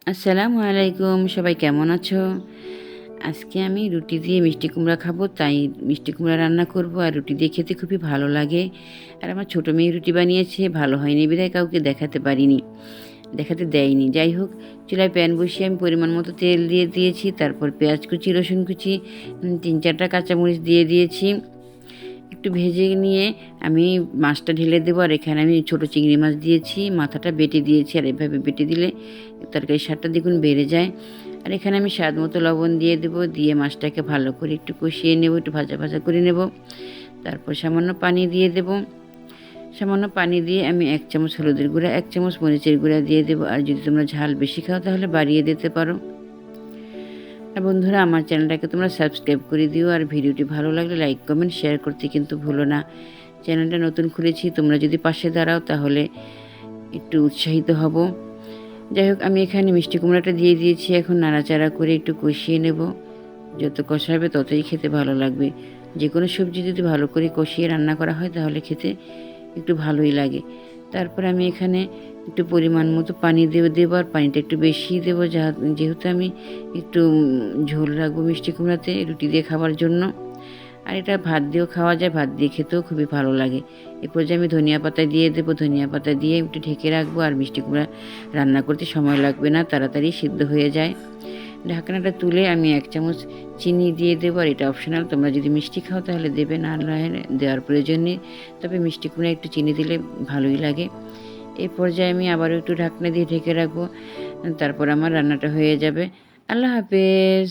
আসসালামু আলাইকুম, সবাই কেমন আছো? আজকে আমি রুটি দিয়ে মিষ্টি কুমড়া খাবো, তাই মিষ্টি কুমড়া রান্না করব। আর রুটি দিয়ে খেতে খুবই ভালো লাগে। আর আমার ছোটো মেয়ে রুটি বানিয়েছে, ভালো হয়নি বিধায় কাউকে দেখাতে পারিনি, দেখাতে দেয়নি। যাই হোক, চুলায় প্যান বসিয়ে আমি পরিমাণ মতো তেল দিয়ে দিয়েছি। তারপর পেঁয়াজ কুচি, রসুন কুচি, 3-4টা কাঁচামরিচ দিয়ে দিয়েছি। একটু ভেজে নিয়ে আমি মাছটা ঢেলে দেবো। আর এখানে আমি ছোটো চিংড়ি মাছ দিয়েছি, মাথাটা বেটে দিয়েছি। আর এভাবে বেটে দিলে তরকারির স্বাদটা দ্বিগুণ বেড়ে যায়। আর এখানে আমি স্বাদ মতো লবণ দিয়ে দেবো, দিয়ে মাছটাকে ভালো করে একটু কষিয়ে নেব, একটু ভাজা ভাজা করে নেব। তারপর সামান্য পানি দিয়ে দেব। সামান্য পানি দিয়ে আমি 1 চামচ হলুদের গুঁড়া, 1 চামচ মরিচের গুঁড়া দিয়ে দেবো। আর যদি তোমরা ঝাল বেশি খাও তাহলে বাড়িয়ে দিতে পারো। আর বন্ধুরা, আমার চ্যানেলটাকে তোমরা সাবস্ক্রাইব করে দিও। আর ভিডিওটি ভালো লাগলে লাইক কমেন্ট শেয়ার করতে কিন্তু ভুলো না। চ্যানেলটা নতুন খুলেছি, তোমরা যদি পাশে দাঁড়াও তাহলে একটু উৎসাহিত হব। যাই হোক, আমি এখানে মিষ্টি কুমড়াটা দিয়ে দিয়েছি। এখন নাড়াচাড়া করে একটু কষিয়ে নেব। যত কষাবে ততই খেতে ভালো লাগবে। যে কোনো সবজি যদি ভালো করে কষিয়ে রান্না করা হয় তাহলে খেতে একটু ভালোই লাগে। তারপর আমি এখানে একটু পরিমাণ মতো পানি দেবো। আর পানিটা একটু বেশিই দেবো, যেহেতু আমি একটু ঝোল রাখবো মিষ্টি কুমড়াতে রুটি দিয়ে খাবার জন্য। আর এটা ভাত দিয়েও খাওয়া যায়, ভাত দিয়ে খেতেও খুবই ভালো লাগে। এরপর যে আমি ধনিয়া পাতা দিয়ে দেবো, ধনিয়া পাতা দিয়ে একটু ঢেকে রাখবো। আর মিষ্টি কুমড়া রান্না করতে সময় লাগবে না, তাড়াতাড়ি সিদ্ধ হয়ে যায়। ঢাকনাটা তুলে আমি 1 চামচ চিনি দিয়ে দেবো। আর এটা অপশনাল, তোমরা যদি মিষ্টি খাও তাহলে দেবে, না দেওয়ার প্রয়োজন নেই। তবে মিষ্টি কুমড়া একটু চিনি দিলে ভালোই লাগে। এই পর্যায়ে আমি আবারও একটু ঢাকনা দিয়ে ঢেকে রাখবো। তারপর আমার রান্নাটা হয়ে যাবে। আল্লাহ হাফেজ।